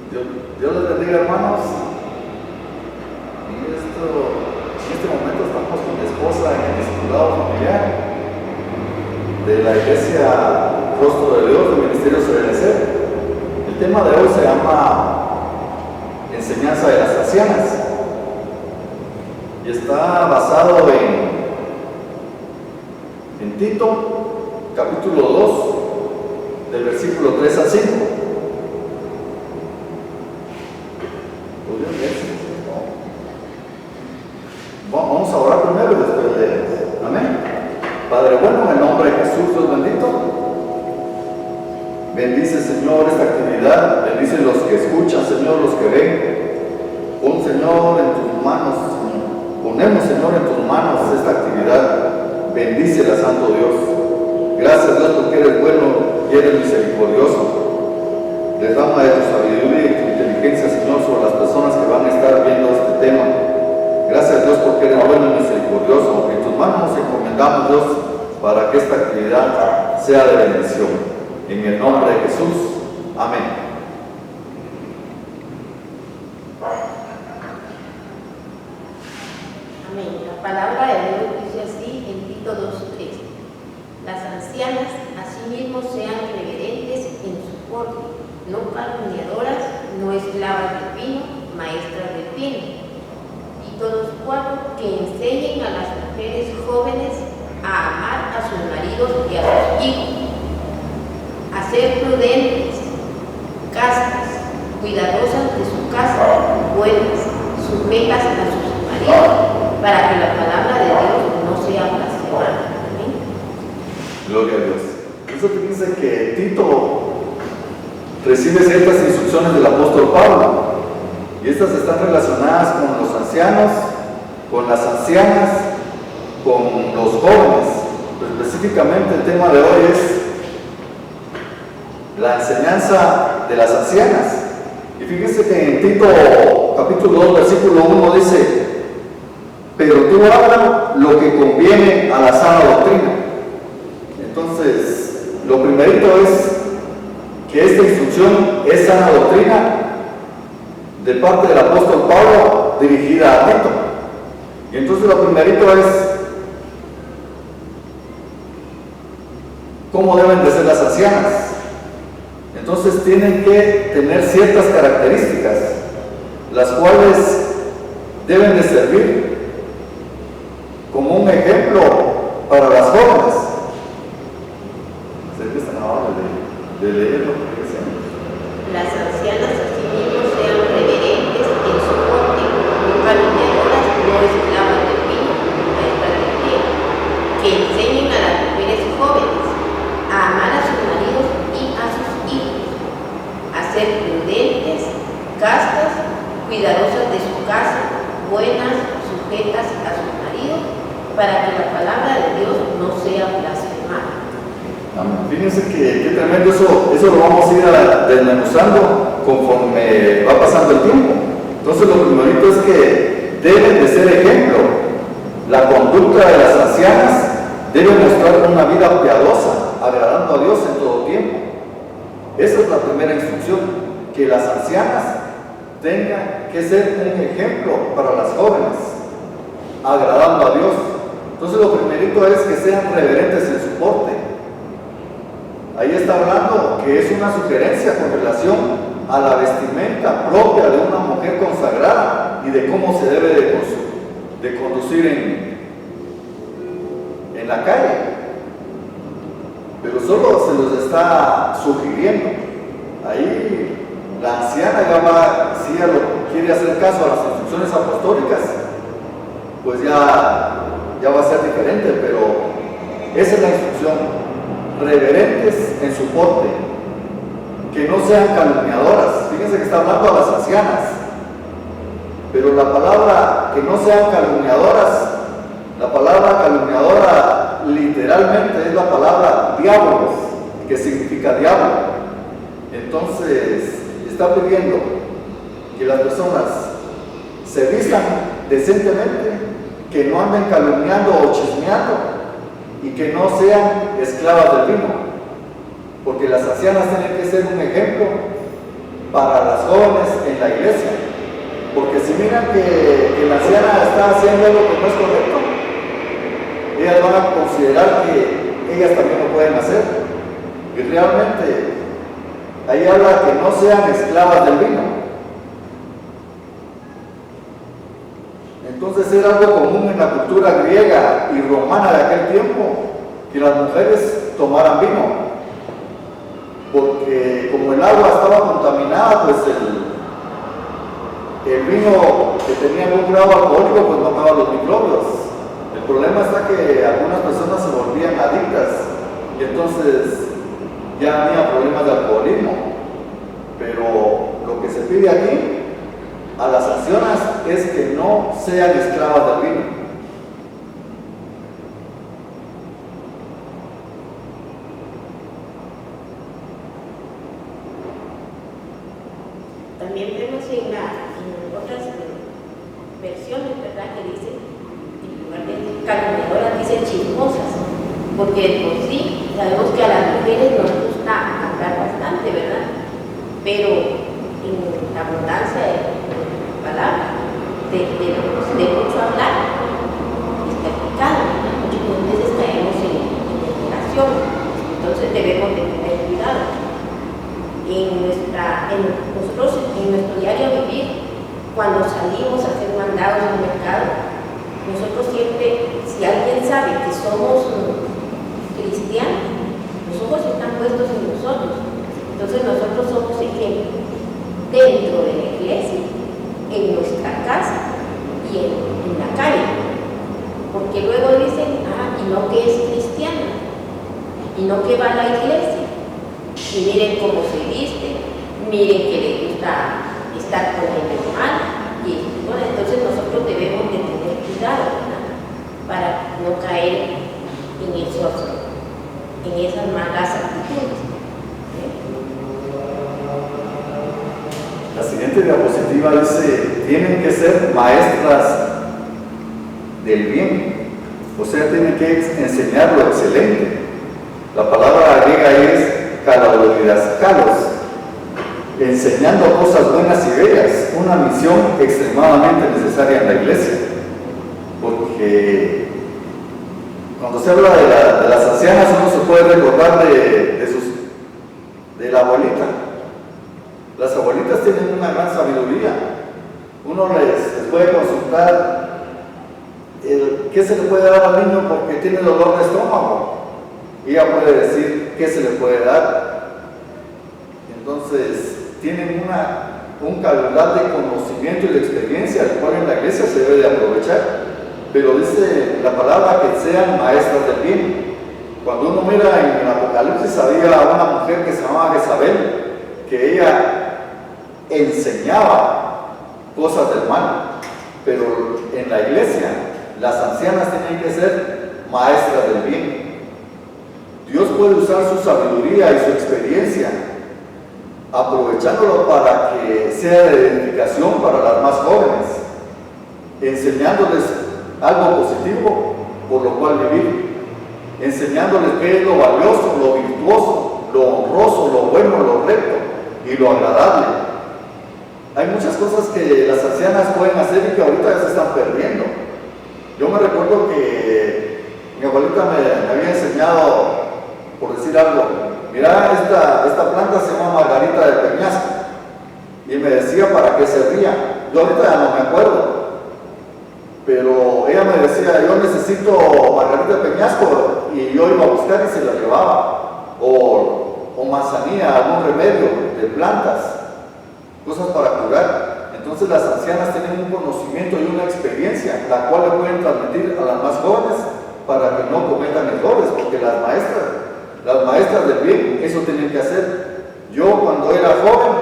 Dios les bendiga, hermanos. En este momento estamos con mi esposa en el discipulado familiar de la Iglesia Rostro de Dios del Ministerio Serenecer. El tema de hoy se llama Enseñanza de las Ancianas y está basado en Tito, capítulo 2, del versículo 3 al 5. Vamos a orar primero y después leemos. Amén. Padre bueno, en el nombre de Jesús, Dios bendito, bendice, Señor, esta actividad, bendice los que escuchan, Señor, los que ven. Pon, Señor, en tus manos, ponemos, Señor, en tus manos esta actividad. Bendícela, Santo Dios. Gracias, Dios, porque eres bueno y eres misericordioso. Derrama de tu sabiduría y tu inteligencia, Señor, sobre las personas que van a estar viendo este tema. Gracias, Dios, porque eres bueno y misericordioso. En tus manos nos encomendamos, Dios, para que esta actividad sea de bendición. En el nombre de Jesús. Amén. Amén. La palabra de Dios dice así en Tito 2:3. Las ancianas asimismo sean reverentes en su porte, no calumniadoras, no esclavas del vino, maestras del bien. Tito 2:4, que enseñen a las mujeres jóvenes a amar a sus maridos y a sus hijos, a ser prudentes, castas, cuidadosas de su casa, buenas, sujetas a sus maridos, para que la palabra de Dios no sea blasfemada. Amén. Gloria a Dios. Eso te dice que Tito recibe ciertas instrucciones del apóstol Pablo, y estas están relacionadas con los ancianos, con las ancianas, con los jóvenes. Específicamente el tema de hoy es la enseñanza de las ancianas. Y fíjense que en Tito capítulo 2 versículo 1 dice: pero tú habla lo que conviene a la sana doctrina. Entonces, lo primerito es que esta instrucción es sana doctrina de parte del apóstol Pablo dirigida a Tito. Y entonces lo primerito es cómo deben de ser las ancianas. Entonces tienen que tener ciertas características, las cuales deben de servir como un ejemplo para las jóvenes. ¿Se que están ahora de leerlo? Las ancianas asimismo sean reverentes en su porte, no calumniadoras, no esclavas del vino, maestras del bien, que enseñen a las mujeres jóvenes a amar a sus maridos y a sus hijos, a ser prudentes, castas, cuidadosas de su casa, buenas, sujetas a sus maridos, para que la palabra de Dios no sea blasfemada. Fíjense que tremendo eso lo vamos a ir desmenuzando conforme va pasando el tiempo. Entonces lo primerito es que deben de ser ejemplo. La conducta de las ancianas debe mostrar una vida piadosa, agradando a Dios en todo tiempo. Esa es la primera instrucción, que las ancianas tengan que ser un ejemplo para las jóvenes, agradando a Dios. Entonces lo primerito es que sean reverentes en su porte. Ahí está hablando que es una sugerencia con relación a la vestimenta propia de una mujer consagrada y de cómo se debe de conducir en la calle. Pero solo se los está sugiriendo. Ahí la anciana ya va, si ella quiere hacer caso a las instrucciones apostólicas, pues ya va a ser diferente, pero esa es la instrucción. Reverentes en su porte, que no sean calumniadoras. Fíjense que está hablando a las ancianas, pero la palabra que no sean calumniadoras, la palabra calumniadora literalmente es la palabra diablos, que significa diablo. Entonces está pidiendo que las personas se vistan decentemente, que no anden calumniando o chismeando, y que no sean esclavas del vino, porque las ancianas tienen que ser un ejemplo para las jóvenes en la iglesia. Porque si miran que la anciana está haciendo algo que no es correcto, ellas van a considerar que ellas también lo pueden hacer. Y realmente ahí habla que no sean esclavas del vino. Entonces era algo común en la cultura griega y romana de aquel tiempo que las mujeres tomaran vino, porque como el agua estaba contaminada, pues el vino que tenía algún grado alcohólico pues mataba los microbios. El problema está que algunas personas se volvían adictas y entonces ya había problemas de alcoholismo. Pero lo que se pide aquí a las ancianas es que no sean esclavas del vino. También vemos en otras versiones, ¿verdad?, que dicen, en lugar de calumniadoras, dicen chismosas, porque por sí sabemos que a las mujeres nos gusta hablar bastante, ¿verdad? Pero en la abundancia de palabras, de mucho hablar, está pecado, ¿verdad? Muchas veces caemos en murmuración, entonces debemos de tener cuidado. Nosotros en nuestro diario vivir, cuando salimos a hacer mandados al mercado, nosotros siempre, si alguien sabe que somos cristianos, los ojos están puestos en nosotros. Entonces nosotros somos ejemplo dentro de la iglesia, en nuestra casa y en la calle. Porque luego dicen, y no que es cristiano, y no que va a la iglesia. Y miren cómo se viste, miren que le gusta estar con el mal. Y bueno, entonces nosotros debemos de tener cuidado, ¿verdad?, para no caer en esas malas actitudes. La siguiente diapositiva dice, tienen que ser maestras del bien, o sea, tienen que enseñar lo excelente. La palabra griega es kalos, enseñando cosas buenas y bellas, una misión extremadamente necesaria en la iglesia, porque cuando se habla de las ancianas uno se puede recordar de la abuelita. Las abuelitas tienen una gran sabiduría. Uno les puede consultar qué se le puede dar al niño porque tiene dolor de estómago. Y ella puede decir qué se le puede dar. Entonces, tienen un calidad de conocimiento y de experiencia, el cual en la iglesia se debe de aprovechar. Pero dice la palabra que sean maestras del bien. Cuando uno mira en el Apocalipsis, había una mujer que se llamaba Jezabel, que ella enseñaba cosas del mal. Pero en la iglesia, las ancianas tienen que ser maestras del bien. Dios puede usar su sabiduría y su experiencia, aprovechándolo para que sea de edificación para las más jóvenes, enseñándoles algo positivo por lo cual vivir, enseñándoles qué es lo valioso, lo virtuoso, lo honroso, lo bueno, lo recto y lo agradable. Hay muchas cosas que las ancianas pueden hacer y que ahorita ya se están perdiendo. Yo me recuerdo que mi abuelita me había enseñado, por decir algo, mira, esta planta se llama margarita de peñasco, y me decía para qué servía. Yo ahorita ya no me acuerdo, pero ella me decía, yo necesito margarita de peñasco, y yo iba a buscar y se la llevaba, o manzanilla, algún remedio de plantas, cosas para curar. Entonces las ancianas tienen un conocimiento y una experiencia, la cual le pueden transmitir a las más jóvenes para que no cometan errores, porque las maestras del bien, eso tienen que hacer. Yo cuando era joven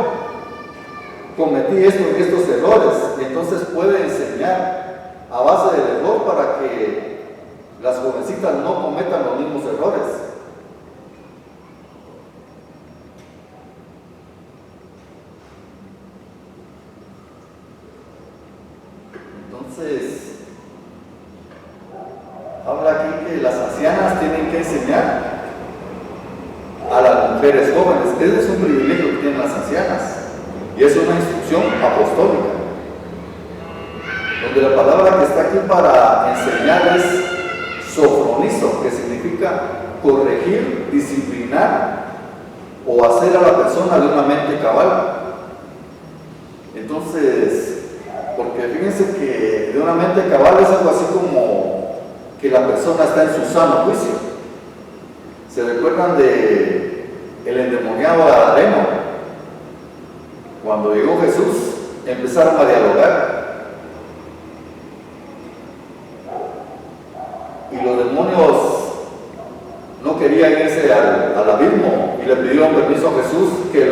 cometí estos errores, y entonces puede enseñar a base del error para que las jovencitas no cometan los mismos errores. Entonces, habla aquí que las ancianas tienen que enseñar a las mujeres jóvenes. Ese es un privilegio que tienen las ancianas. y es una instrucción apostólica, donde la palabra que está aquí para enseñar es sofronizo, que significa corregir, disciplinar o hacer a la persona de una mente cabal. Entonces, porque fíjense que de una mente cabal es algo así como que la persona está en su sano juicio. ¿Se recuerdan de el endemoniado gadareno? Cuando llegó Jesús, empezaron a dialogar. Y los demonios no querían irse al abismo y le pidieron permiso a Jesús que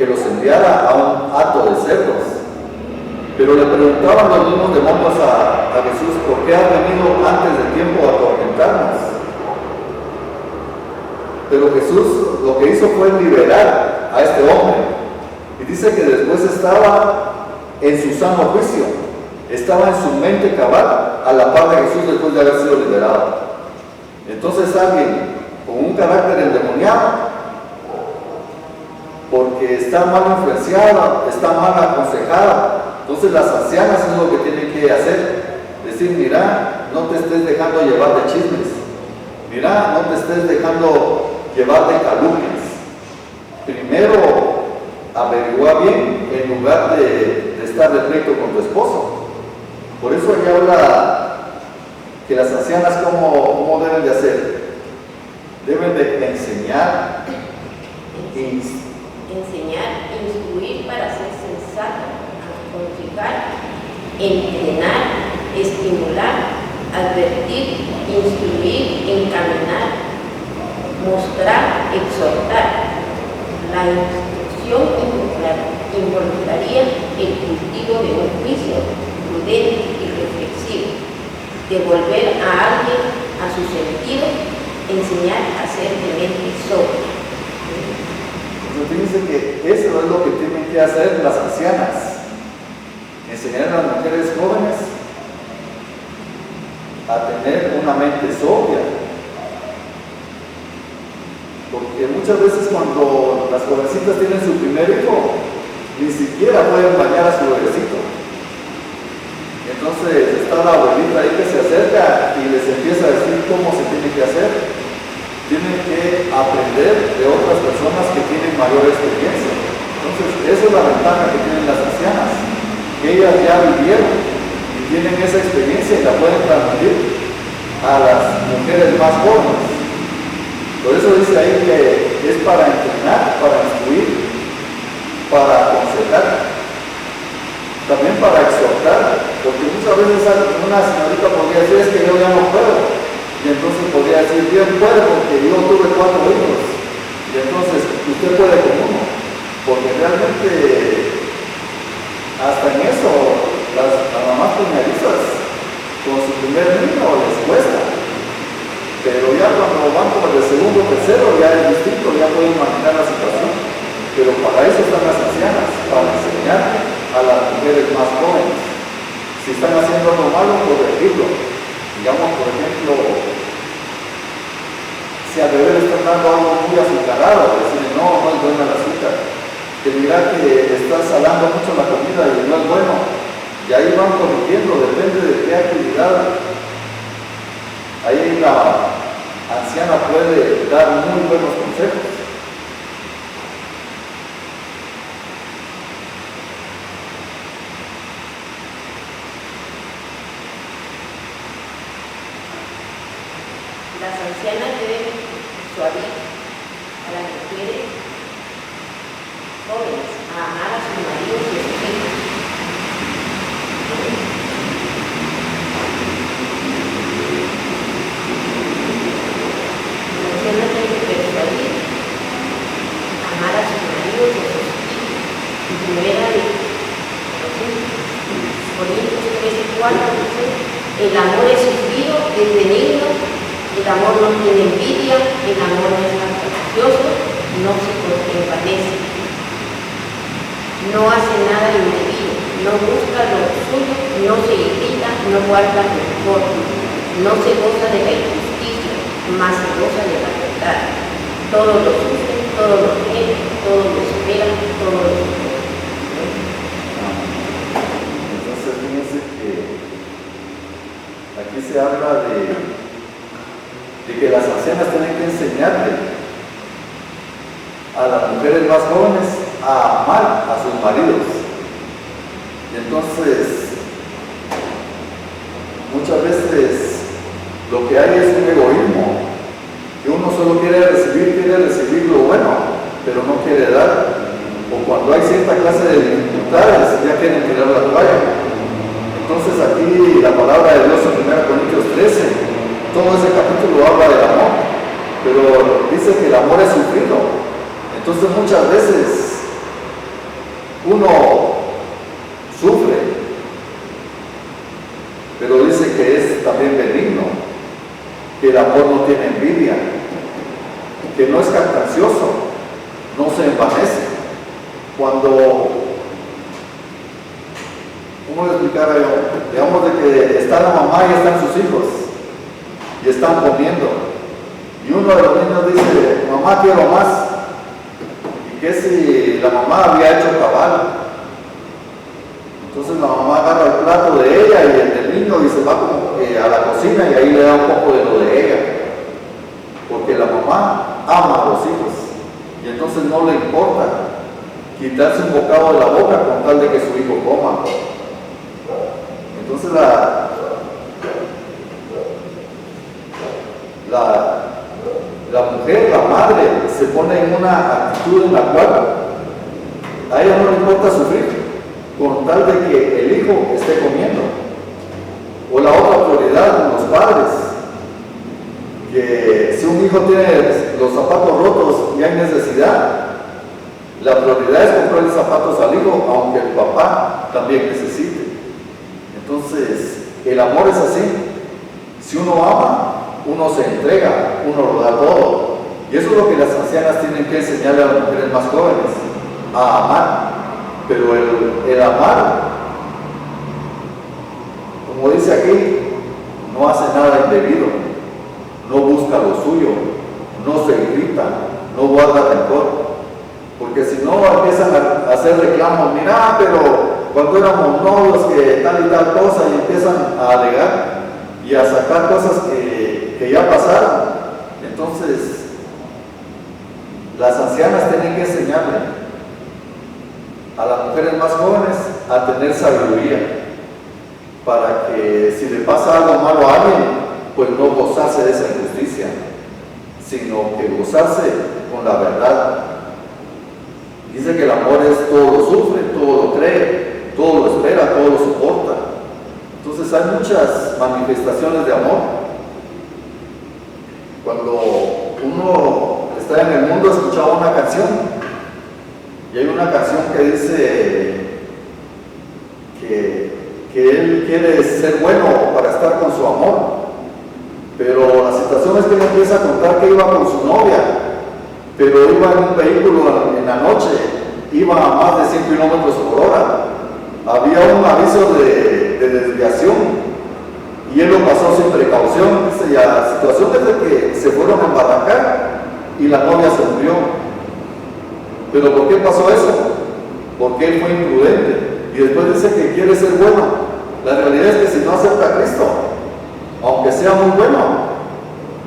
los enviara a un hato de cerdos. Pero le preguntaban los mismos demonios a Jesús: ¿por qué has venido antes de tiempo a atormentarnos? Pero Jesús lo que hizo fue liberar a este hombre. Y dice que después estaba en su sano juicio, estaba en su mente cabal a la par de Jesús después de haber sido liberado. Entonces alguien con un carácter endemoniado, porque está mal influenciada, está mal aconsejada, entonces las ancianas es lo que tienen que hacer: decir, mira, no te estés dejando llevar de chismes, mira, no te estés dejando llevar de calumnias, primero averigua bien en lugar de estar de pleito con tu esposo. Por eso ella habla que las ancianas ¿cómo deben de hacer? Deben de enseñar, instruir para ser sensato, aconsejar, entrenar, estimular, advertir, instruir, encaminar, mostrar, exhortar. La instrucción involucraría el cultivo de un juicio prudente y reflexivo, devolver a alguien a su sentido, enseñar a ser de mente sobria. Fíjense que eso es lo que tienen que hacer las ancianas: enseñar a las mujeres jóvenes a tener una mente sobria. Porque muchas veces cuando las jovencitas tienen su primer hijo, ni siquiera pueden bañar a su bebecito. Entonces está la abuelita ahí que se acerca y les empieza a decir cómo se tiene que hacer. Tienen que aprender de otras personas que tienen mayor experiencia. Entonces esa es la ventaja que tienen las ancianas, que ellas ya vivieron y tienen esa experiencia y la pueden transmitir a las mujeres más jóvenes. Por eso dice ahí que es para entrenar, para instruir, para aconsejar, también para exhortar, porque muchas veces una señorita podría decir: es que yo ya no puedo, y entonces podría decir: bien puede, porque yo tuve 4 hijos, y entonces usted puede con uno, porque realmente hasta en eso las mamás primerizas con su primer niño les cuesta. Pero ya cuando van por el segundo o tercero ya es distinto, ya pueden manejar la situación. Pero para eso están las ancianas, para enseñar a las mujeres más jóvenes. Si están haciendo algo malo, corregirlo. Digamos, por ejemplo, si al bebé le están dando algo muy azucarado, decirle: no es buena el azúcar. Que mira que estás salando mucho la comida y no es bueno. Y ahí van corrigiendo, depende de qué actividad. Ahí la anciana puede dar muy buenos consejos. Las ancianas deben persuadir a las mujeres jóvenes a amar a sus maridos y a sus hijos. Las ancianas deben persuadir a amar a sus maridos y a sus hijos. En primera de Corintios 13:4 dice: el amor es sufrido, es benigno. El amor no tiene envidia, el amor no es malicioso, no se envanece, no hace nada indebido, no busca lo suyo, no se irrita, no guarda rencor, no se goza de la injusticia, más se goza de la verdad. Todo lo sufre, todo lo cree, todo lo espera, todo lo sufre. mujeres más jóvenes a amar a sus maridos. Y entonces, muchas veces lo que hay es un egoísmo, que uno solo quiere recibir lo bueno, pero no quiere dar. O cuando hay cierta clase de dificultades, ya quieren tirar la toalla. Entonces aquí la palabra de Dios en 1 Corintios 13, todo ese capítulo habla del amor, pero dice que el amor es sufrido. Entonces muchas veces uno sufre, pero dice que es también benigno, que el amor no tiene envidia, que no es jactancioso, no se envanece. Cuando, ¿cómo le explicara yo? Digamos de que está la mamá y están sus hijos y están comiendo, y uno de los niños dice: mamá, quiero más. ¿Y qué si la mamá había hecho cabal? Entonces la mamá agarra el plato de ella y el del niño y se va como que a la cocina, y ahí le da un poco de lo de ella, porque la mamá ama a los hijos y entonces no le importa quitarse un bocado de la boca con tal de que su hijo coma. Entonces la mujer, la madre, se pone en una actitud en la cual a ella no le importa sufrir con tal de que el hijo esté comiendo. O la otra prioridad con los padres, que si un hijo tiene los zapatos rotos y hay necesidad, la prioridad es comprarle zapatos al hijo, aunque el papá también necesite. Entonces, el amor es así. Si uno ama, uno se entrega, uno lo da todo. Y eso es lo que las ancianas tienen que enseñarle a las mujeres más jóvenes, a amar. Pero el amar, como dice aquí, no hace nada indebido, no busca lo suyo, no se irrita, no guarda rencor. Porque si no empiezan a hacer reclamos: mira, pero cuando éramos novios que tal y tal cosa, y empiezan a alegar y a sacar cosas que ya pasaron. Entonces, las ancianas tienen que enseñarle a las mujeres más jóvenes a tener sabiduría, para que si le pasa algo malo a alguien, pues no gozarse de esa injusticia, sino que gozarse con la verdad. Dice que el amor es todo lo sufre, todo lo cree, todo lo espera, todo lo soporta. Entonces hay muchas manifestaciones de amor. Cuando uno está en el mundo, escuchaba una canción, y hay una canción que dice que él quiere ser bueno para estar con su amor, pero la situación es que él empieza a contar que iba con su novia, pero iba en un vehículo en la noche, iba a más de 100 kilómetros por hora, había un aviso de desviación y él lo pasó sin precaución. Dice, la situación es de que se fueron a embarrancar y la novia se murió. ¿Pero por qué pasó eso? Porque él fue imprudente, y después dice que quiere ser bueno. La realidad es que si no acepta a Cristo, aunque sea muy bueno,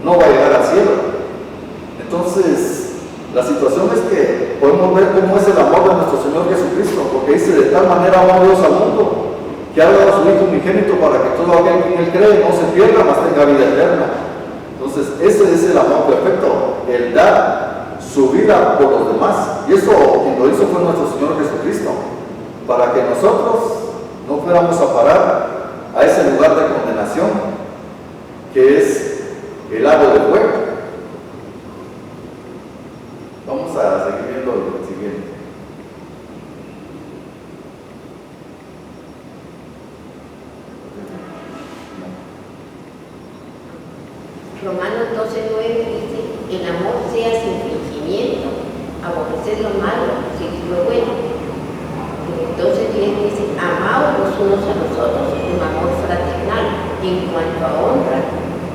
no va a llegar al cielo. Entonces, la situación es que podemos ver cómo es el amor de nuestro Señor Jesucristo, porque dice: de tal manera amó Dios al mundo, que ha dado a su Hijo unigénito, para que todo aquel que en él cree no se pierda, mas tenga vida eterna. Entonces, ese es el amor perfecto, el dar su vida por los demás. Y eso quien lo hizo fue nuestro Señor Jesucristo, para que nosotros no fuéramos a parar a ese lugar de condenación, que es el lago de fuego. Vamos a seguir viendo el siguiente. Romanos 12:9 dice: el amor sea sin fingimiento, aborrecer lo malo, seguir lo bueno. En el 12:10 dice: amaos los unos a los otros con amor fraternal, en cuanto a honra,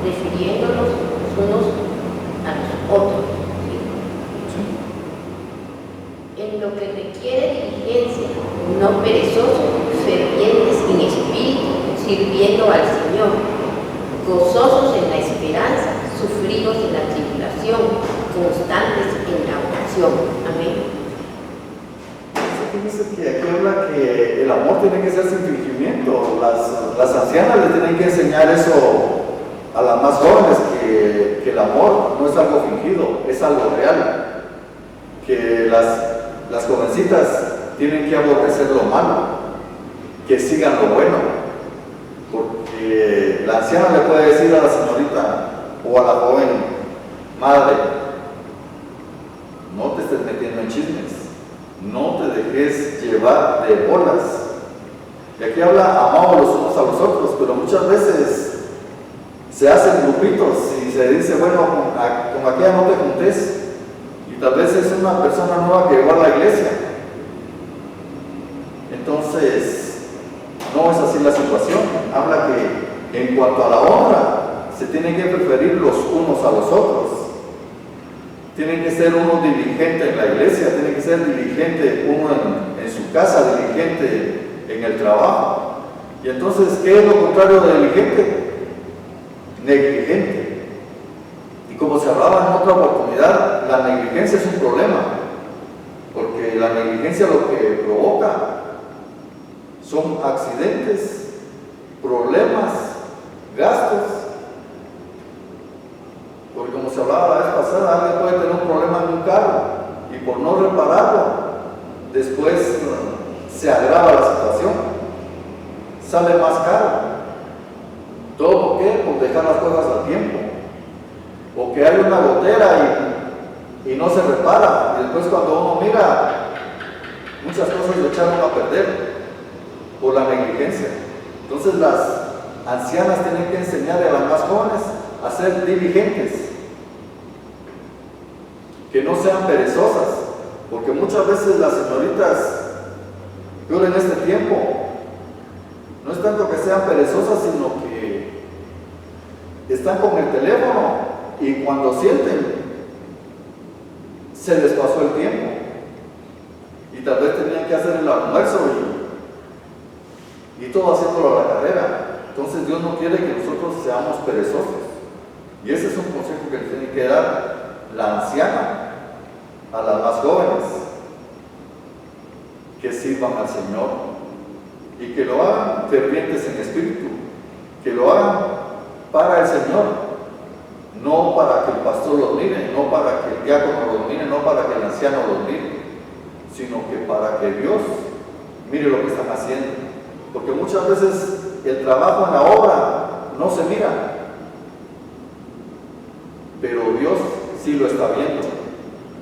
refiriéndonos los unos a los otros. En lo que requiere diligencia, no perezosos, fervientes en espíritu, sirviendo al Señor, gozosos en la esperanza, sufridos en la tribulación, constantes en la oración. Amén. fíjense que aquí habla que el amor tiene que ser sin fingimiento. Las ancianas le tienen que enseñar eso a las más jóvenes, que el amor no es algo fingido, es algo real. Que las jovencitas tienen que aborrecer lo malo, que sigan lo bueno. Porque la anciana le puede decir a la señorita o a la joven madre: no te estés metiendo en chismes, no te dejes llevar de bolas. Y aquí habla amamos los unos a los otros, pero muchas veces se hacen grupitos y se dice, bueno, con aquella no te juntes, y tal vez es una persona nueva que llegó a la iglesia. Entonces, no es así la situación. Habla que en cuanto a la honra, se tienen que preferir los unos a los otros. Tienen que ser uno diligente en la iglesia, tiene que ser diligente uno en su casa, diligente en el trabajo. Y entonces, ¿qué es lo contrario de diligente? Negligente. Y como se hablaba en otra oportunidad, la negligencia es un problema, porque la negligencia lo que provoca son accidentes, problemas, gastos. Porque como se hablaba la vez pasada, alguien puede tener un problema en un carro y por no repararlo, después se agrava la situación, sale más caro. ¿Todo por qué? Por dejar las cosas a tiempo. O que hay una gotera y no se repara, y después cuando uno mira, muchas cosas lo echaron a perder por la negligencia. Entonces las ancianas tienen que enseñarle a las más jóvenes a ser diligentes, que no sean perezosas, porque muchas veces las señoritas, peor en este tiempo, no es tanto que sean perezosas, sino que están con el teléfono y cuando sienten, se les pasó el tiempo y tal vez tenían que hacer el almuerzo y todo haciéndolo a la carrera. Entonces Dios no quiere que nosotros seamos perezosos, y ese es un consejo que le tiene que dar la anciana a las más jóvenes, que sirvan al Señor y que lo hagan fervientes en espíritu, que lo hagan para el Señor, no para que el pastor los mire, no para que el diácono los mire, no para que el anciano los mire, sino que para que Dios mire lo que están haciendo. Porque muchas veces el trabajo en la obra no se mira, pero Dios sí lo está viendo,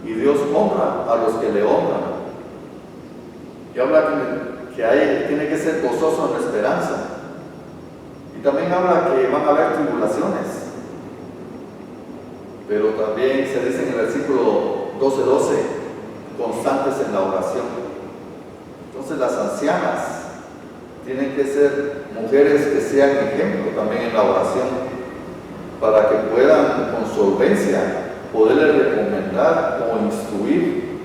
y Dios honra a los que le honran. Y habla que tiene que ser gozoso en la esperanza. Y también habla que van a haber tribulaciones. Pero también se dice en el versículo 12:12, constantes en la oración. Entonces las ancianas tienen que ser mujeres que sean ejemplo también en la oración, para que puedan con solvencia poderle recomendar o instruir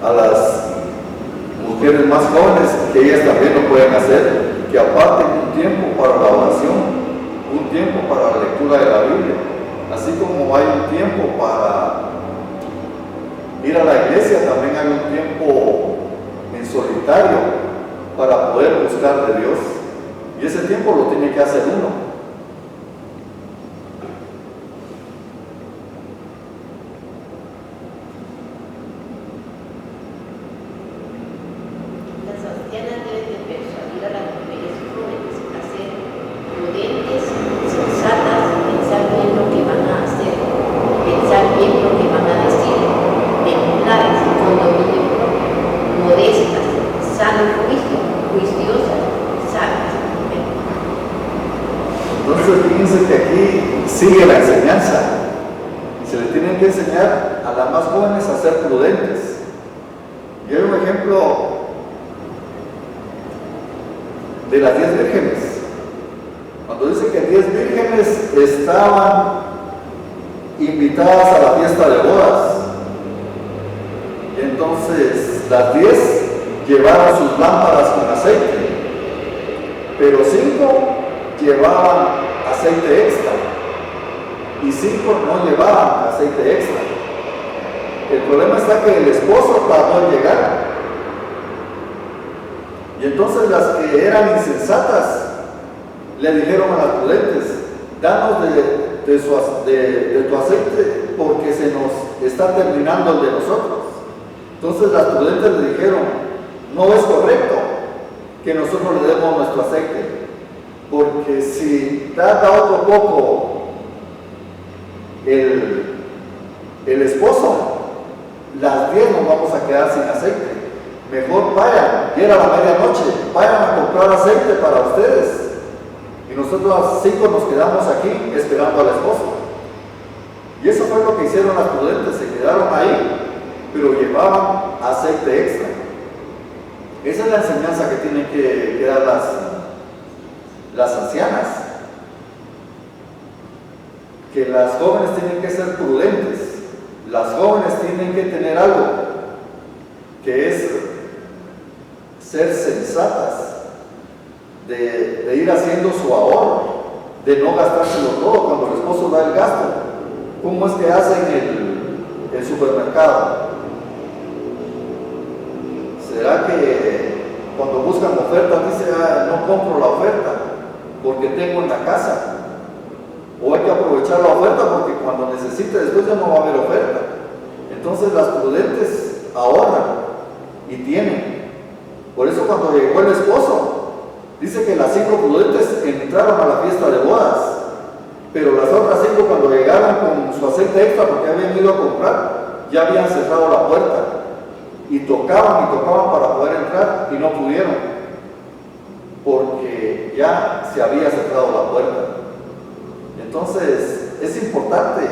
a las mujeres más jóvenes, que ellas también lo pueden hacer, que aparten un tiempo para la oración, un tiempo para la lectura de la Biblia, así como hay un tiempo para ir a la iglesia, también hay un tiempo en solitario para poder buscar de Dios, y ese tiempo lo tiene que hacer uno. Entonces fíjense que aquí sigue la enseñanza. Se les tienen que enseñar a las más jóvenes a ser prudentes. Y hay un ejemplo de las 10 vírgenes. Cuando dice que 10 vírgenes estaban invitadas a la fiesta de bodas, y entonces las 10 llevaron sus lámparas con aceite, pero 5 llevaban aceite extra y 5 no llevaban aceite extra. El problema está que el esposo tardó en llegar. Y entonces las que eran insensatas le dijeron a las prudentes: danos de tu aceite porque se nos está terminando el de nosotros. Entonces las prudentes le dijeron: no es correcto que nosotros le demos nuestro aceite, porque si tarda otro poco el esposo, las 10 nos vamos a quedar sin aceite. Mejor vayan, y era la medianoche, vayan a comprar aceite para ustedes. Y nosotros las 5 nos quedamos aquí esperando al esposo. Y eso fue lo que hicieron las prudentes, se quedaron ahí, pero llevaban aceite extra. Esa es la enseñanza que tienen que dar las ancianas. Que las jóvenes tienen que ser prudentes. Las jóvenes tienen que tener algo, que es ser sensatas, de ir haciendo su ahorro, de no gastárselo todo cuando el esposo da el gasto. ¿Cómo es que hacen el supermercado? ¿Será que cuando buscan ofertas dice: no compro la oferta porque tengo en la casa? O hay que aprovechar la oferta porque cuando necesite después ya no va a haber oferta. Entonces las prudentes ahorran y tienen. Por eso cuando llegó el esposo, dice que las 5 prudentes entraron a la fiesta de bodas, pero las otras 5 cuando llegaron con su aceite extra porque habían ido a comprar, ya habían cerrado la puerta y tocaban para poder entrar y no pudieron porque ya se había cerrado la puerta. Entonces es importante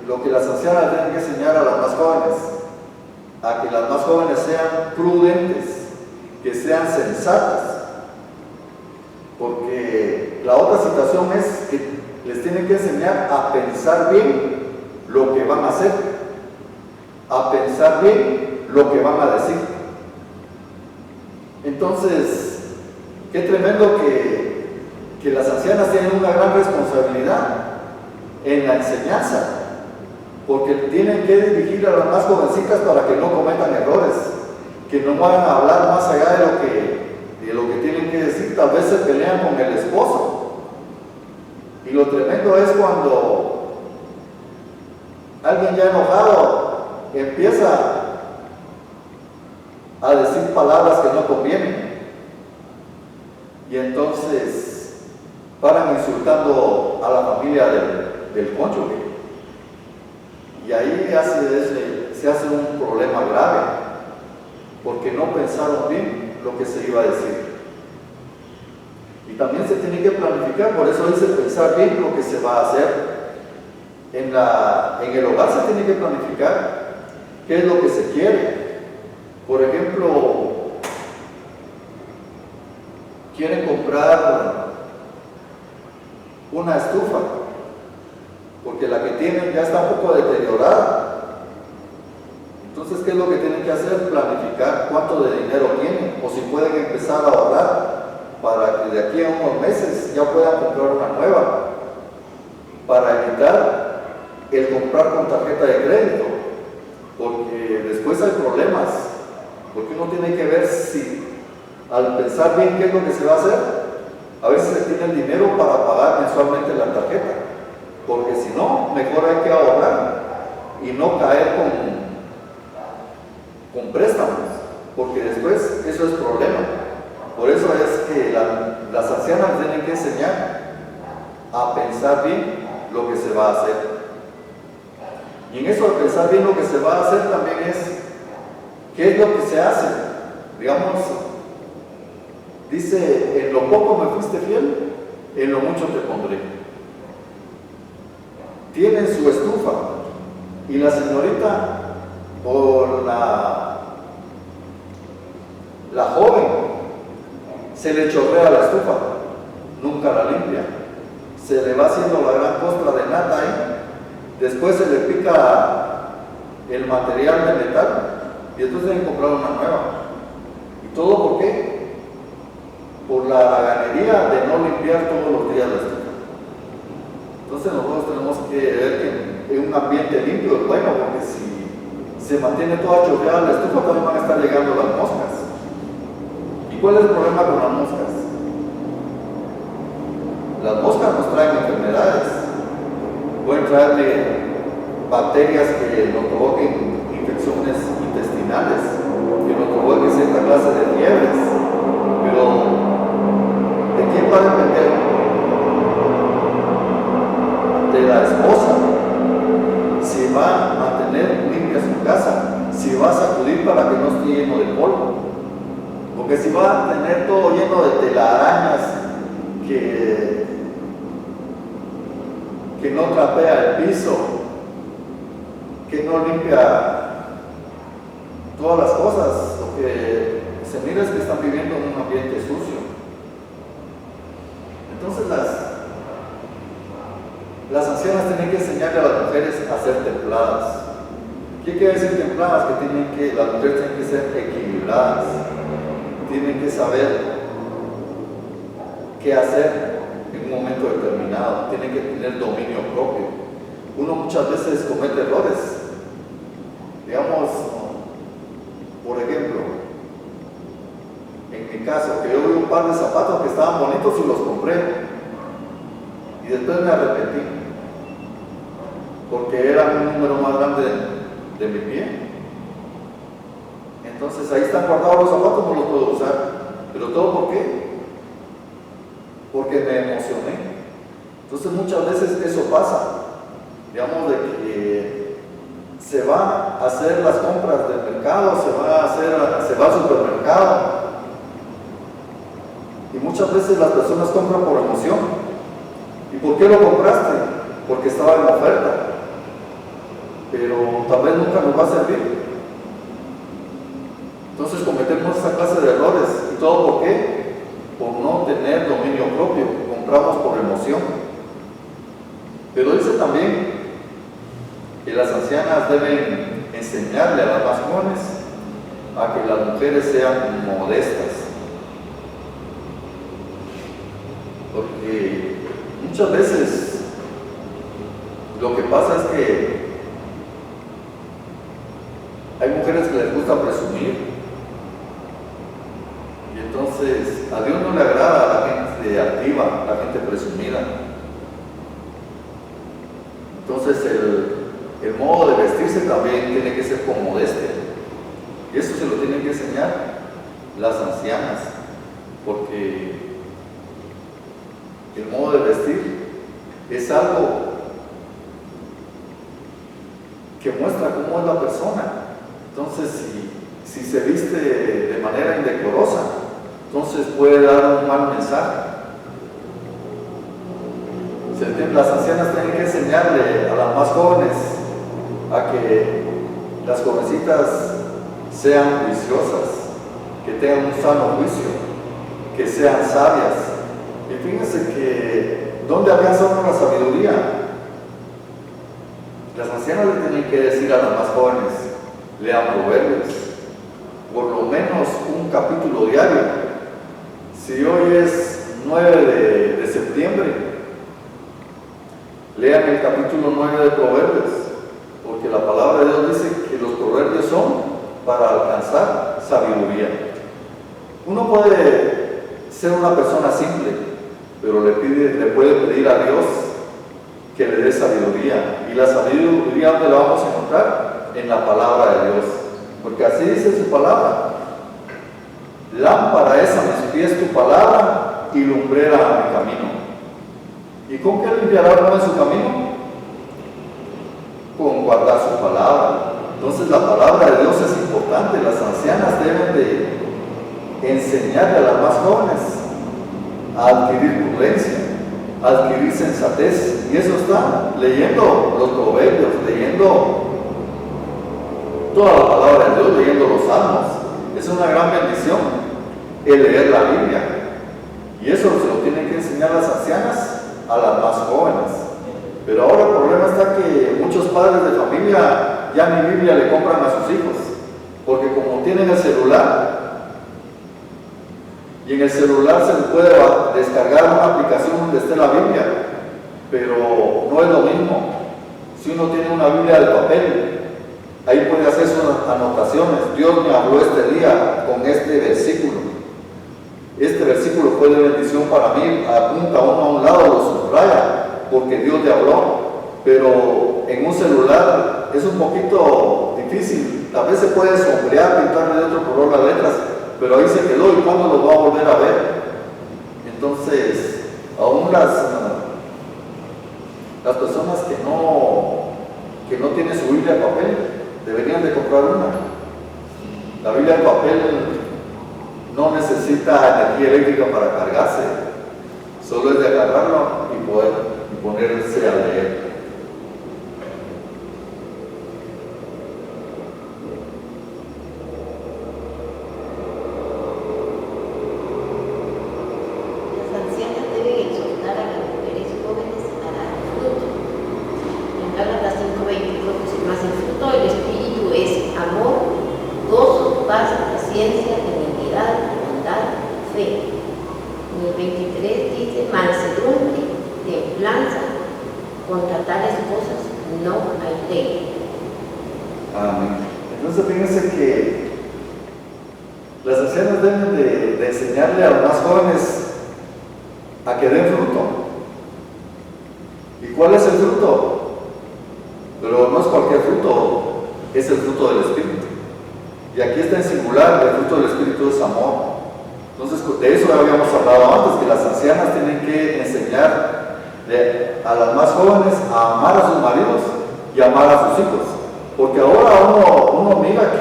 lo que las ancianas tienen que enseñar a las más jóvenes, a que las más jóvenes sean prudentes, que sean sensatas, porque la otra situación es que les tienen que enseñar a pensar bien lo que van a hacer, a pensar bien lo que van a decir. Entonces, qué tremendo que las ancianas tienen una gran responsabilidad en la enseñanza, porque tienen que dirigir a las más jovencitas para que no cometan errores, que no vayan a hablar más allá de lo que tienen que decir. Tal vez se pelean con el esposo, y lo tremendo es cuando alguien ya enojado empieza a decir palabras que no convienen, y entonces paran insultando a la familia del cónyuge, y ahí se hace un problema grave, porque no pensaron bien lo que se iba a decir. Y también se tiene que planificar, por eso dice pensar bien lo que se va a hacer. En el hogar se tiene que planificar qué es lo que se quiere. Por ejemplo, quieren comprar una estufa, porque la que tienen ya está un poco deteriorada. Entonces, ¿qué es lo que tienen que hacer? Planificar cuánto de dinero tienen, o si pueden empezar a ahorrar para que de aquí a unos meses ya puedan comprar una nueva, para evitar el comprar con tarjeta de crédito, porque después hay problemas, porque uno tiene que ver si, al pensar bien qué es lo que se va a hacer, a veces se tiene el dinero para pagar mensualmente la tarjeta, porque si no, mejor hay que ahorrar y no caer con préstamos, porque después eso es problema. Por eso es que las ancianas tienen que enseñar a pensar bien lo que se va a hacer. Y en eso de pensar bien lo que se va a hacer también es qué es lo que se hace. Digamos, dice: en lo poco me fuiste fiel, en lo mucho te pondré. Tienen su estufa y la señorita o la joven se le chorrea la estufa, nunca la limpia, se le va haciendo la gran costra de nata ahí, después se le pica el material de metal y entonces deben comprar una nueva. ¿Y todo por qué? Por la haraganería de no limpiar todos los días la estufa. Entonces nosotros tenemos que ver que en un ambiente limpio es bueno, porque se mantiene toda chorreada la estufa, también van a estar llegando las moscas. ¿Y cuál es el problema con las moscas? Las moscas nos traen enfermedades, pueden traerle bacterias que nos provoquen infecciones intestinales, que nos provoquen cierta clase de fiebres, pero ¿de quién va a depender? De la esposa, si va a mantener limpia su casa, si va a sacudir para que no esté lleno de polvo, porque si va a tener todo lleno de telarañas que no trapea el piso, que no limpia todas las cosas, lo que se mira es que están viviendo en un ambiente sucio. Entonces las ancianas tienen que enseñarle a las mujeres a ser templadas. ¿Qué quiere decir templadas? Que las mujeres tienen que ser equilibradas, tienen que saber qué hacer en un momento determinado, tienen que tener dominio propio. Uno muchas veces comete errores. Digamos, por ejemplo, en mi caso, que yo vi un par de zapatos que estaban bonitos y los compré, y después me arrepentí, porque eran un número más grande de mi pie. Entonces ahí están guardados los zapatos, no los puedo usar. ¿Pero todo por qué? Porque me emocioné. Entonces muchas veces eso pasa, digamos, de que se va a hacer las compras del mercado, se va al supermercado, y muchas veces las personas compran por emoción. ¿Y por qué lo compraste? Porque estaba en oferta, pero tal vez nunca nos va a servir. Entonces cometemos esa clase de errores. ¿Y todo por qué? Por no tener dominio propio. Compramos por emoción. Pero dice también que las ancianas deben enseñarle a las más jóvenes a que las mujeres sean modestas. Porque muchas veces lo que pasa es que hay mujeres que les gusta presumir, y entonces a Dios no le agrada a la gente altiva, a la gente presumida. Entonces el modo de vestirse también tiene que ser con modestia, y eso se lo tienen que enseñar las ancianas, porque el modo de vestir es algo que muestra cómo es la persona. Entonces, si se viste de manera indecorosa, entonces puede dar un mal mensaje. Las ancianas tienen que enseñarle a las más jóvenes a que las jovencitas sean juiciosas, que tengan un sano juicio, que sean sabias. Y fíjense que ¿dónde alcanza uno la sabiduría? Las ancianas le tienen que decir a las más jóvenes: lean Proverbios, por lo menos un capítulo diario. Si hoy es 9 de septiembre, lean el capítulo 9 de Proverbios, porque la palabra de Dios dice que los proverbios son para alcanzar sabiduría. Uno puede ser una persona simple, pero le puede pedir a Dios que le dé sabiduría. Y la sabiduría, ¿dónde la vamos a encontrar? En la palabra de Dios, porque así dice su palabra: lámpara es a mis pies tu palabra y lumbrera a mi camino. ¿Y con qué limpiará uno en su camino? Con guardar su palabra. Entonces la palabra de Dios es importante. Las ancianas deben de enseñarle a las más jóvenes a adquirir prudencia, a adquirir sensatez, y eso está leyendo los proverbios, leyendo toda la palabra de Dios, leyendo los salmos. Es una gran bendición el leer la Biblia, y eso se lo tienen que enseñar las ancianas a las más jóvenes. Pero ahora el problema está que muchos padres de familia ya ni Biblia le compran a sus hijos, porque como tienen el celular, y en el celular se le puede descargar una aplicación donde esté la Biblia, pero no es lo mismo si uno tiene una Biblia de papel Ahí puede hacer sus anotaciones. Dios me habló este día con este versículo. Este versículo fue de bendición para mí. Apunta uno a un lado, lo subraya, porque Dios le habló. Pero en un celular es un poquito difícil. A veces puede sombrear, pintarle de otro color las letras, pero ahí se quedó. ¿Y cuándo lo va a volver a ver? Entonces, aún las personas que no tienen su Biblia en papel, deberían de comprar una. La Biblia en papel no necesita energía eléctrica para cargarse, solo es de agarrarlo y ponerse a leer. Las ancianas deben exhortar a las mujeres jóvenes a dar fruto. En Gálatas 5:22 dice: mas el fruto del Espíritu es amor, gozo, paz, paciencia, benignidad, bondad, fe. En el 23 dice: mansedumbre, templanza, contra tales cosas no hay ley. Amén. Entonces fíjense que las ancianas deben de enseñarle a los más jóvenes a que den fruto. ¿Y cuál es el fruto? Pero no es cualquier fruto, es el fruto del Espíritu. Y aquí está en singular: el fruto del Espíritu es amor. Entonces, de eso habíamos hablado antes, que las ancianas tienen que enseñar a las más jóvenes a amar a sus maridos y amar a sus hijos. Porque ahora uno mira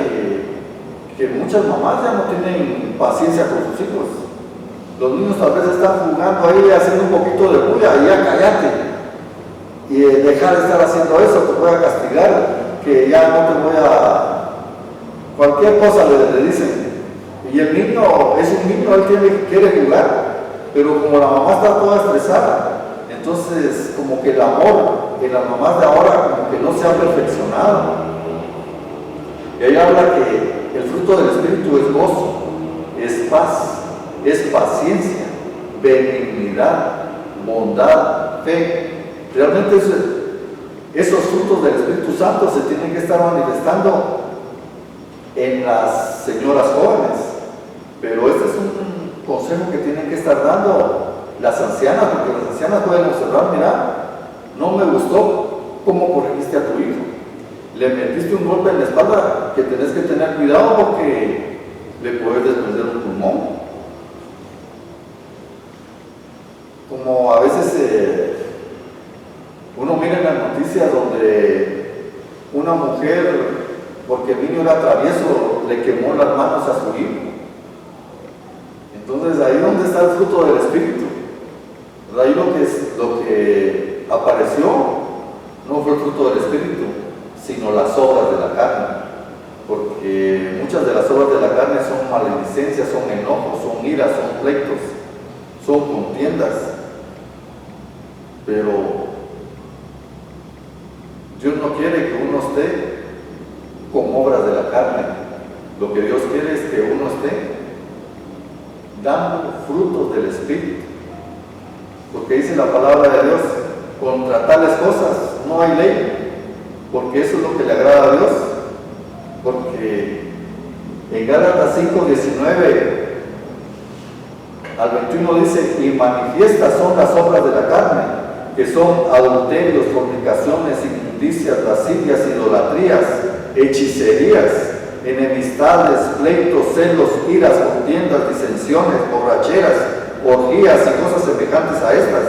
que muchas mamás ya no tienen paciencia con sus hijos. Los niños tal vez están jugando ahí, haciendo un poquito de bulla, y ya cállate. Y dejar de estar haciendo eso, te voy a castigar, que ya no te voy a... Cualquier cosa le dicen. Y el niño es un niño, él quiere jugar, pero como la mamá está toda estresada, entonces como que el amor en las mamás de ahora como que no se ha perfeccionado. Y ahí habla que el fruto del Espíritu es gozo, es paz, es paciencia, benignidad, bondad, fe. Realmente esos frutos del Espíritu Santo se tienen que estar manifestando en las señoras jóvenes. Pero este es un consejo que tienen que estar dando las ancianas, porque las ancianas pueden observar: mira, no me gustó cómo corregiste a tu hijo, le metiste un golpe en la espalda que tenés que tener cuidado porque le puedes desprender un pulmón. Como a veces uno mira en las noticias donde una mujer, porque el niño era travieso, le quemó las manos a su hijo. Entonces ahí donde está el fruto del Espíritu. Ahí lo que apareció no fue el fruto del Espíritu, sino las obras de la carne. Porque muchas de las obras de la carne son maledicencias, son enojos, son iras, son pleitos, son contiendas. Pero Dios no quiere que uno esté con obras de la carne. Lo que Dios quiere es que uno esté dando frutos del Espíritu. Porque dice la palabra de Dios: contra tales cosas no hay ley. Porque eso es lo que le agrada a Dios. Porque en Gálatas 5:19 al 21 dice: y manifiestas son las obras de la carne, que son adulterios, fornicaciones, injusticias, lascivias, idolatrías, hechicerías, enemistades, pleitos, celos, iras, contiendas, disensiones, borracheras, orgías y cosas semejantes a estas,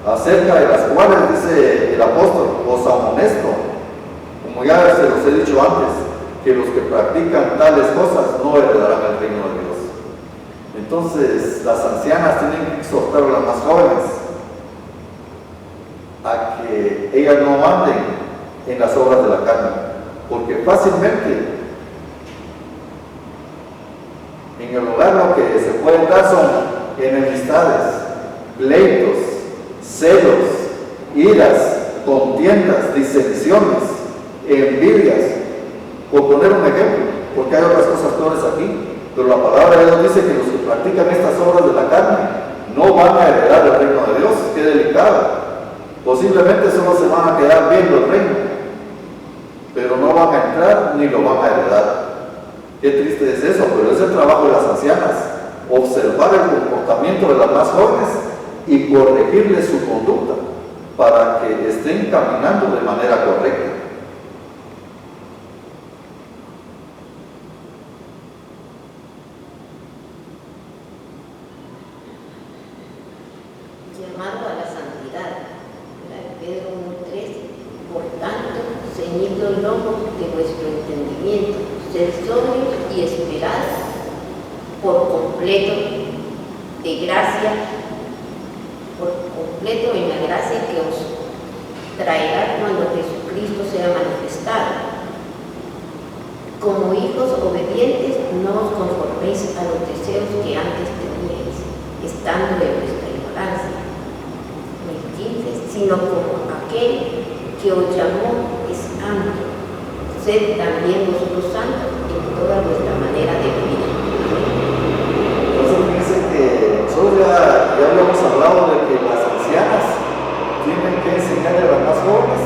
acerca de las cuales dice el apóstol: os amonesto, como ya se los he dicho antes, que los que practican tales cosas no heredarán el reino de Dios. Entonces las ancianas tienen que exhortar a las más jóvenes a que ellas no anden en las obras de la carne, porque fácilmente en el hogar lo que se pueden dar son enemistades, pleitos, celos, iras, contiendas, disensiones, envidias, por poner un ejemplo, porque hay otras cosas peores aquí. Pero la palabra de Dios dice que los que practican estas obras de la carne no van a heredar el reino de Dios. Qué delicado. Posiblemente solo se van a quedar viendo el reino. pero no van a entrar ni lo van a heredar. Qué triste es eso, pero es el trabajo de las ancianas, observar el comportamiento de las más jóvenes y corregirles su conducta para que estén caminando de manera correcta. Llamado a la santidad, Pedro 1:13. Por tanto, ceñid los lomos de vuestro entendimiento, sed sobrios y esperad por completo de gracia, por completo en la gracia que os traerá cuando Jesucristo sea manifestado. Como hijos obedientes, no os conforméis a los deseos que antes teníais, estando en vuestra ignorancia. 15. Sino como aquel que os llamó es santo, sed también vosotros santos en toda vuestra manera de vivir. Entonces dice que nosotros ya habíamos hablado de que las ancianas tienen que enseñarle a las más jóvenes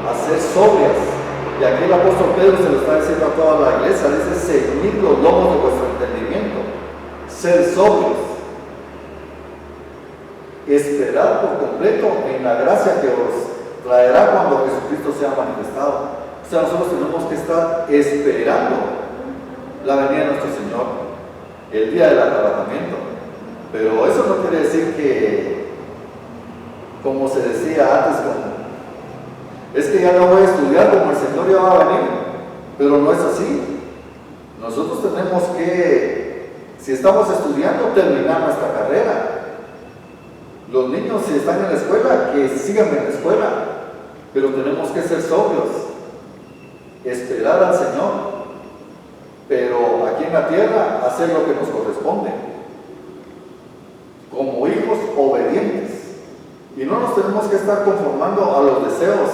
a ser sobrias. Y aquí el apóstol Pedro se lo está diciendo a toda la iglesia, dice: ceñid los lomos de vuestro entendimiento, ser sobrios. Esperar por completo en la gracia que os traerá cuando Jesucristo sea manifestado. O sea, nosotros tenemos que estar esperando la venida de nuestro Señor, el día del arrebatamiento. Pero eso no quiere decir que, como se decía antes, es que ya no voy a estudiar como el Señor ya va a venir. Pero no es así. Nosotros tenemos que, si estamos estudiando, terminar nuestra carrera. Los niños, si están en la escuela, que sigan en la escuela, pero tenemos que ser sobrios, esperar al Señor, pero aquí en la tierra hacer lo que nos corresponde, como hijos obedientes. Y no nos tenemos que estar conformando a los deseos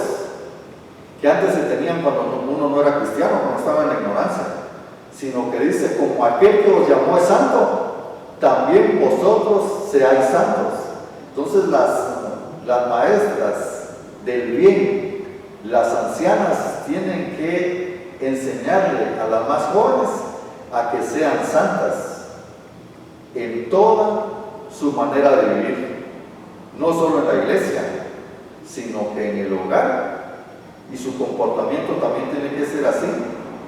que antes se tenían cuando uno no era cristiano, cuando estaba en la ignorancia, sino que dice: como aquel que os llamó es santo, también vosotros seáis santos. Entonces las maestras del bien, las ancianas, tienen que enseñarle a las más jóvenes a que sean santas en toda su manera de vivir, no solo en la iglesia, sino que en el hogar, y su comportamiento también tiene que ser así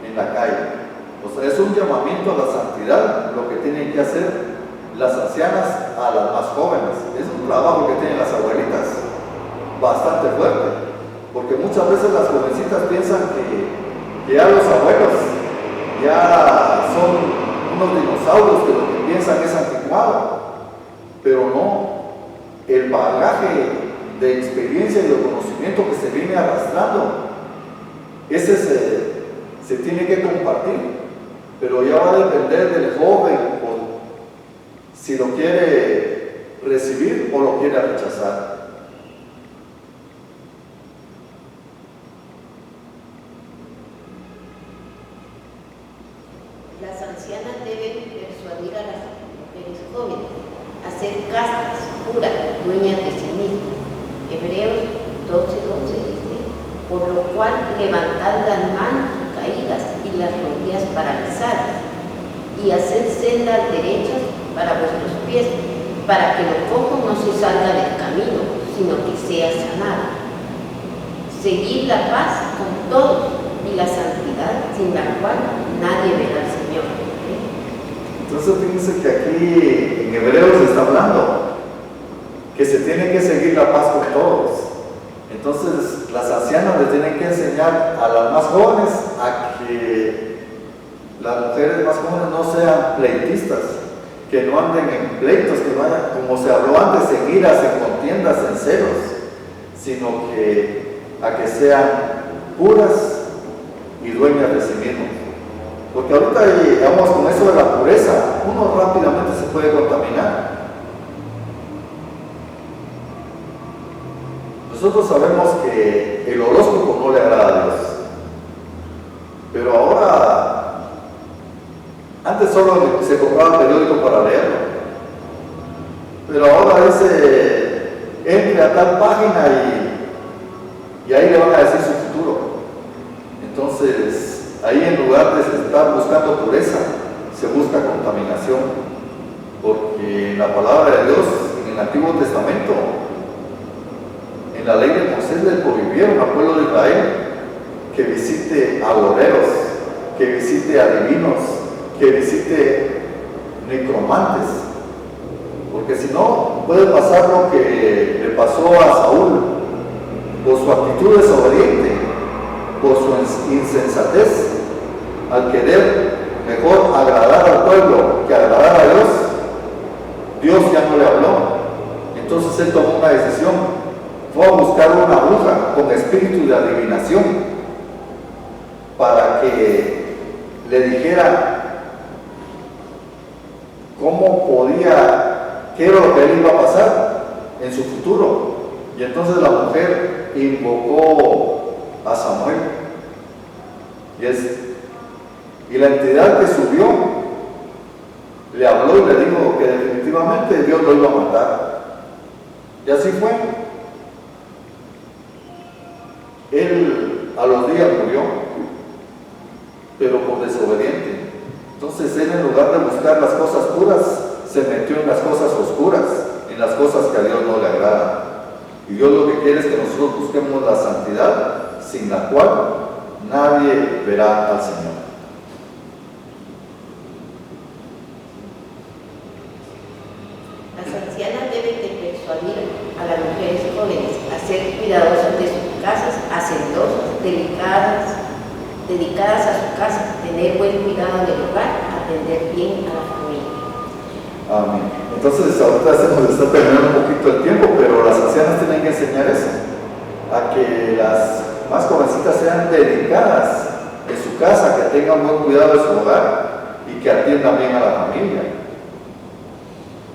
en la calle. O sea, es un llamamiento a la santidad lo que tienen que hacer las ancianas a las más jóvenes. Es un trabajo que tienen las abuelitas bastante fuerte, porque muchas veces las jovencitas piensan que ya los abuelos ya son unos dinosaurios, que lo que piensan es anticuado, pero no. El bagaje de experiencia y de conocimiento que se viene arrastrando, ese se tiene que compartir, pero ya va a depender del joven si lo quiere recibir o lo quiere rechazar. Las ancianas deben persuadir a las mujeres jóvenes a ser castas, puras, dueñas de sí mismas. Hebreos 12:12 dice: por lo cual levantad las manos caídas y las rodillas paralizadas, y haced sendas derechas para vuestros pies, para que lo cojo no se salga del camino, sino que sea sanado. Seguid la paz con todos y la santidad, sin la cual nadie verá al Señor. Entonces fíjense que aquí en Hebreos está hablando que se tiene que seguir la paz con todos. Entonces las ancianas le tienen que enseñar a las más jóvenes a que las mujeres más jóvenes no sean pleitistas, que no anden en pleitos, que no haya, como se habló antes, en iras, en contiendas, en celos, sino a que sean puras y dueñas de sí mismos. Porque ahorita llegamos con eso de la pureza, uno rápidamente se puede contaminar. Nosotros sabemos que el horóscopo no le agrada a Dios, pero ahora, antes solo se compraba el periódico para leerlo, pero ahora dice: entre a tal página y ahí le van a decir su futuro. Ahí en lugar de estar buscando pureza, se busca contaminación. Porque en la palabra de Dios, en el Antiguo Testamento, en la ley de Moisés le prohibieron al pueblo de Israel que visite agoreros, que visite adivinos, que visite necromantes. Porque si no, puede pasar lo que le pasó a Saúl, por su actitud desobediente, por su insensatez, al querer mejor agradar al pueblo que agradar a Dios. Dios ya no le habló. Entonces él tomó una decisión. Fue a buscar una bruja con espíritu de adivinación para que le dijera cómo podía, qué era lo que él iba a pasar en su futuro. Y entonces la mujer invocó a Samuel. Y la entidad que subió le habló y le dijo que definitivamente Dios lo iba a matar. Y así fue. Él a los días murió, pero por desobediente. Entonces él, en lugar de buscar las cosas puras, se metió en las cosas oscuras, en las cosas que a Dios no le agradan. Y Dios lo que quiere es que nosotros busquemos la santidad, sin la cual nadie verá al Señor. Las ancianas deben de persuadir a las mujeres jóvenes a ser cuidadosas de sus casas, hacendosas, dedicadas a su casa, tener buen cuidado del hogar, atender bien a la familia. Amén. Entonces ahorita se nos está terminando un poquito el tiempo, pero las ancianas tienen que enseñar eso, a que las más jovencitas sean dedicadas en su casa, que tengan buen cuidado de su hogar y que atiendan bien a la familia.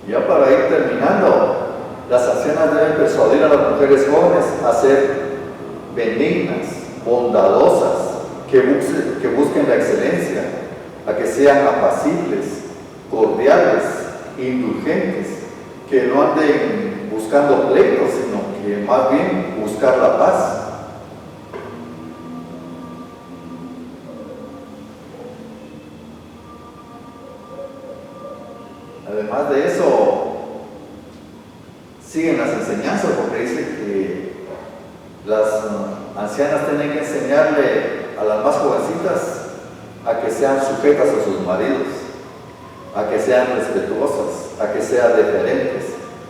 Ya para ir terminando, las ancianas deben persuadir a las mujeres jóvenes a ser benignas, bondadosas, que busquen la excelencia, a que sean apacibles, cordiales, indulgentes, que no anden buscando pleitos, sino que más bien buscar la paz. Además de eso, siguen las enseñanzas, porque dice que las ancianas tienen que enseñarle a las más jovencitas a que sean sujetas a sus maridos, a que sean respetuosas, a que sean deferentes,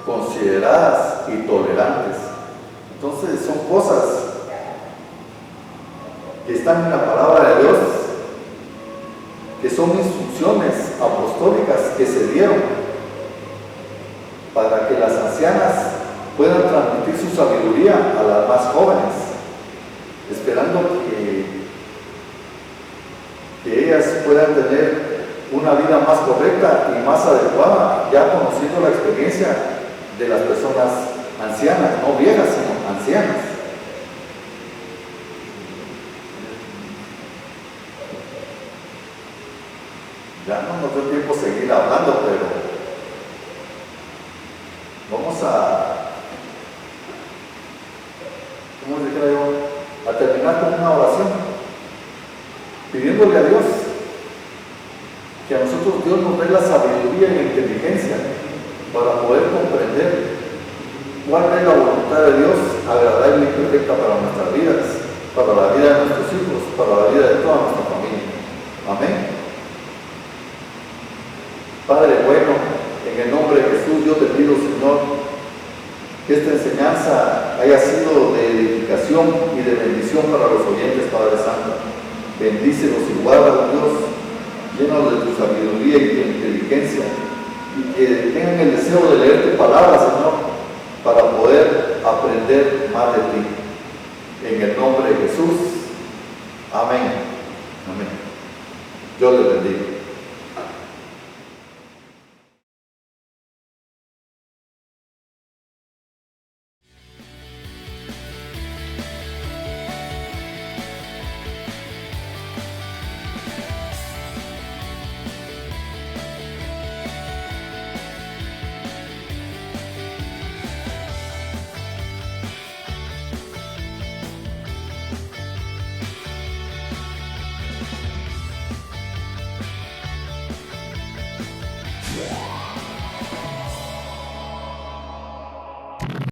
consideradas y tolerantes. Entonces son cosas que están en la palabra de Dios, que son instrucciones apostólicas que se dieron para que las ancianas puedan transmitir su sabiduría a las más jóvenes, esperando que ellas puedan tener una vida más correcta y más adecuada, ya conociendo la experiencia de las personas ancianas, no viejas, sino ancianas. Ya no nos dio tiempo seguir hablando, pero vamos a, ¿cómo dijera yo? A terminar con una oración, pidiéndole a Dios que a nosotros Dios nos dé la sabiduría y la inteligencia para poder comprender cuál es la voluntad de Dios agradable y perfecta para nuestras vidas, para la vida de nuestros hijos, para la vida de toda nuestra familia. Amén. Padre bueno, en el nombre de Jesús, yo te pido, Señor, que esta enseñanza haya sido de edificación y de bendición para los oyentes, Padre Santo. Bendícelos y guárdalos, Dios, llenos de tu sabiduría y tu inteligencia, y que tengan el deseo de leer tu palabra, Señor, para poder aprender más de ti. En el nombre de Jesús. Amén. Amén. Dios les bendiga.